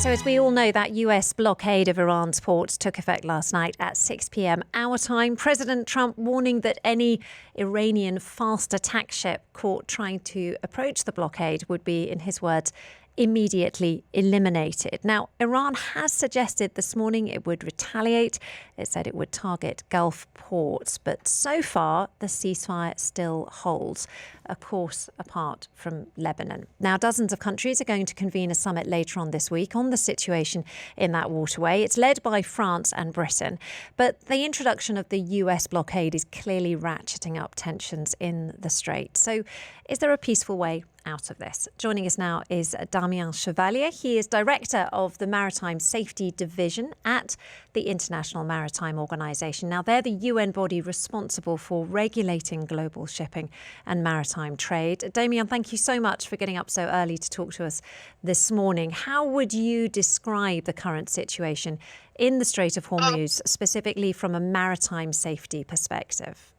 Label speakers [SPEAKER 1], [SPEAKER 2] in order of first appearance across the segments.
[SPEAKER 1] So as we all know, that US blockade of Iran's ports took effect last night at 6 p.m. our time. President Trump warning that any Iranian fast attack ship caught trying to approach the blockade would be, in his words, immediately eliminated. Now, Iran has suggested this morning it would retaliate. It said it would target Gulf ports. But so far, the ceasefire still holds, of course, apart from Lebanon. Now, dozens of countries are going to convene a summit later on this week on the situation in that waterway. It's led by France and Britain. But the introduction of the US blockade is clearly ratcheting up tensions in the Strait. So is there a peaceful way out of this? Joining us now is Damien Chevalier. He is Director of the Maritime Safety Division at the International Maritime Organisation. Now, they're the UN body responsible for regulating global shipping and maritime trade. Damien, thank you so much for getting up so early to talk to us this morning. How would you describe the current situation in the Strait of Hormuz, specifically from a maritime safety perspective?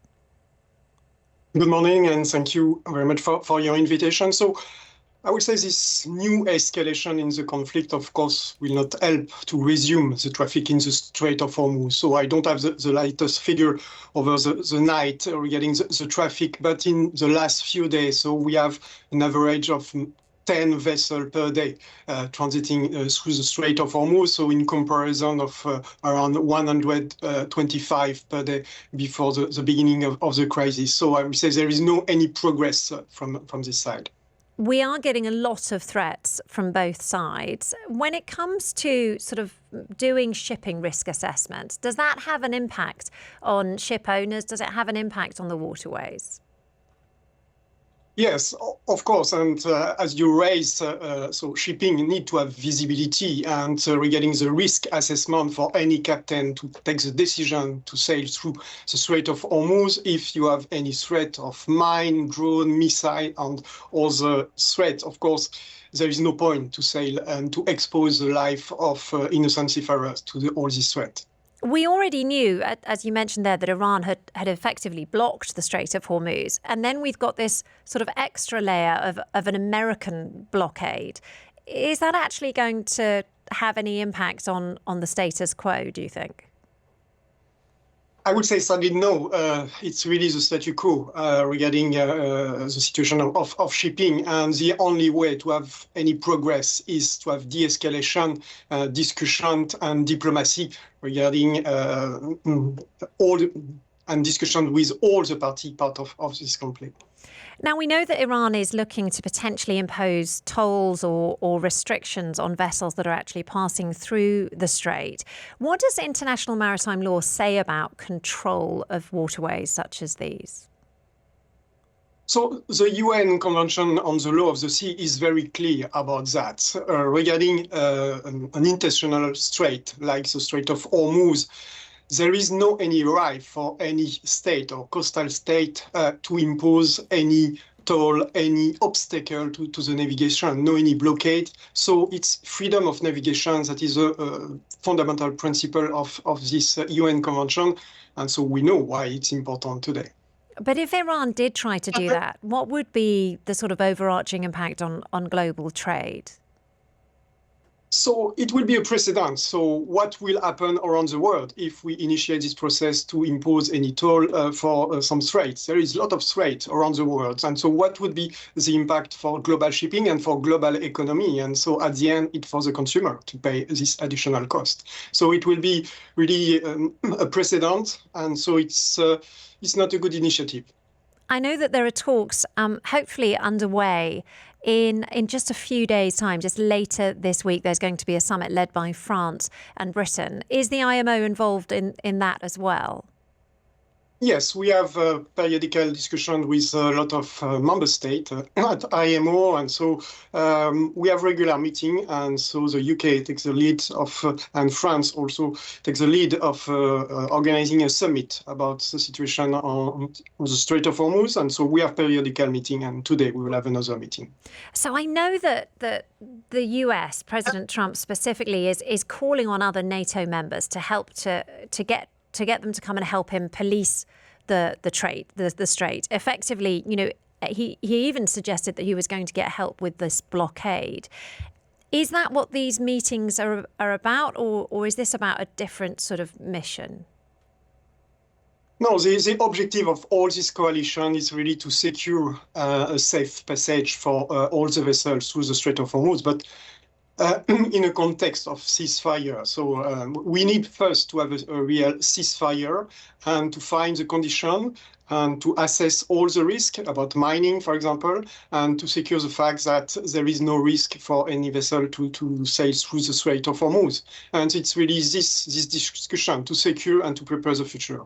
[SPEAKER 2] Good morning, and thank you very much for your invitation. So I would say this new escalation in the conflict, of course, will not help to resume the traffic in the Strait of Hormuz. So I don't have the latest figure over the night regarding the traffic, but in the last few days, so we have an average of 10 vessels per day transiting through the Strait of Hormuz, so in comparison of around 125 per day before the beginning of the crisis. So I would say there is no any progress from this side.
[SPEAKER 1] We are getting a lot of threats from both sides. When it comes to sort of doing shipping risk assessment, does that have an impact on ship owners? Does it have an impact on the waterways?
[SPEAKER 2] Yes, of course. And as you raised, so shipping need to have visibility, and regarding the risk assessment for any captain to take the decision to sail through the Strait of Hormuz, if you have any threat of mine, drone, missile, and other threats, of course, there is no point to sail and to expose the life of innocent seafarers to all these threats.
[SPEAKER 1] We already knew, as you mentioned there, that Iran had effectively blocked the Strait of Hormuz. And then we've got this sort of extra layer of an American blockade. Is that actually going to have any impact on the status quo, do you think?
[SPEAKER 2] I would say sadly no. It's really the statu quo regarding the situation of shipping, and the only way to have any progress is to have de-escalation, discussion and diplomacy regarding and discussion with all the part of this conflict.
[SPEAKER 1] Now, we know that Iran is looking to potentially impose tolls or restrictions on vessels that are actually passing through the strait. What does international maritime law say about control of waterways such as these?
[SPEAKER 2] So the UN Convention on the Law of the Sea is very clear about that. Regarding an international strait like the Strait of Hormuz, there is no any right for any state or coastal state to impose any toll, any obstacle to the navigation, no any blockade. So it's freedom of navigation that is a fundamental principle of this UN Convention. And so we know why it's important today.
[SPEAKER 1] But if Iran did try to do that, what would be the sort of overarching impact on global trade?
[SPEAKER 2] So it will be a precedent. So what will happen around the world if we initiate this process to impose any toll for some straits? There is a lot of straits around the world. And so what would be the impact for global shipping and for global economy? And so at the end, it's for the consumer to pay this additional cost. So it will be really a precedent. And so it's not a good initiative.
[SPEAKER 1] I know that there are talks, hopefully underway, in just a few days' time. Just later this week, there's going to be a summit led by France and Britain. Is the IMO involved in that as well?
[SPEAKER 2] Yes, we have a periodical discussion with a lot of member states at IMO, and so we have regular meeting, and so the UK takes the lead of, and France also takes the lead of organizing a summit about the situation on the Strait of Hormuz, and so we have periodical meeting, and today we will have another meeting.
[SPEAKER 1] So I know that the US, President Trump specifically, is calling on other NATO members to help to get them to come and help him police the strait. Effectively, you know, he even suggested that he was going to get help with this blockade. Is that what these meetings are about, or is this about a different sort of mission?
[SPEAKER 2] No, the objective of all this coalition is really to secure a safe passage for all the vessels through the Strait of Hormuz, but in a context of ceasefire. So we need first to have a real ceasefire and to find the condition and to assess all the risk about mining, for example, and to secure the fact that there is no risk for any vessel to sail through the Strait of Hormuz. And it's really this discussion to secure and to prepare the future.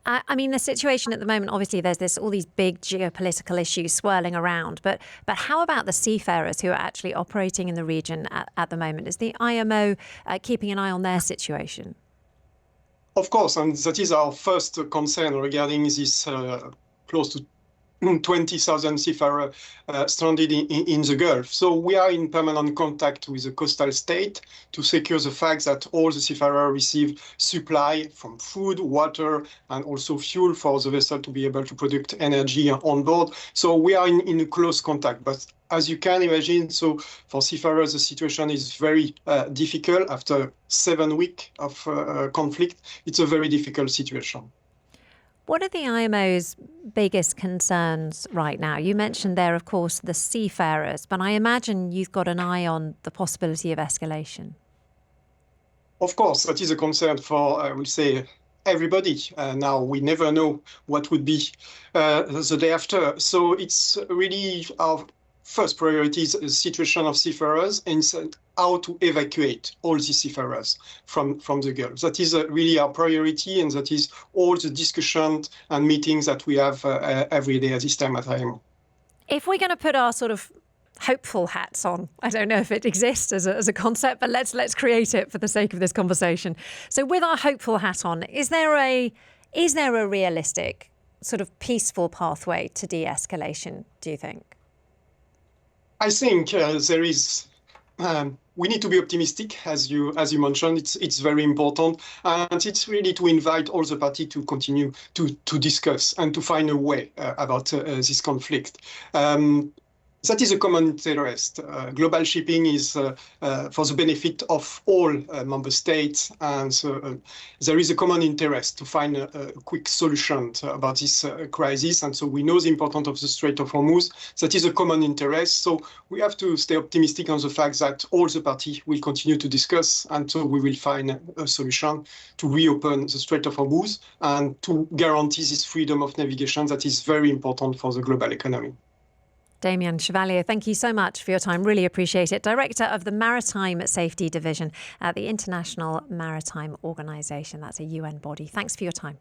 [SPEAKER 1] I mean, the situation at the moment, obviously, there's all these big geopolitical issues swirling around. But how about the seafarers who are actually operating in the region at the moment? Is the IMO keeping an eye on their situation?
[SPEAKER 2] Of course, and that is our first concern regarding this close to 20,000 seafarers stranded in the Gulf. So we are in permanent contact with the coastal state to secure the fact that all the seafarers receive supply from food, water, and also fuel for the vessel to be able to produce energy on board. So we are in a close contact. But as you can imagine, so for seafarers, the situation is very difficult. After 7 weeks of conflict, it's a very difficult situation.
[SPEAKER 1] What are the IMO's biggest concerns right now? You mentioned there, of course, the seafarers, but I imagine you've got an eye on the possibility of escalation.
[SPEAKER 2] Of course, that is a concern for, I would say, everybody. Now, we never know what would be the day after. So it's really our first priority is the situation of seafarers and how to evacuate all the seafarers from the Gulf. That is really our priority, and that is all the discussions and meetings that we have every day at this time at IMO.
[SPEAKER 1] If we're going to put our sort of hopeful hats on, I don't know if it exists as a concept, but let's create it for the sake of this conversation. So with our hopeful hat on, is there a realistic sort of peaceful pathway to de-escalation, do you think?
[SPEAKER 2] I think there is. We need to be optimistic, as you mentioned. It's very important, and it's really to invite all the parties to continue to discuss and to find a way about this conflict. That is a common interest. Global shipping is for the benefit of all member states, and so, there is a common interest to find a quick solution about this crisis. And so we know the importance of the Strait of Hormuz. That is a common interest. So we have to stay optimistic on the fact that all the parties will continue to discuss, and so we will find a solution to reopen the Strait of Hormuz and to guarantee this freedom of navigation that is very important for the global economy.
[SPEAKER 1] Damien Chevalier, thank you so much for your time. Really appreciate it. Director of the Maritime Safety Division at the International Maritime Organisation. That's a UN body. Thanks for your time.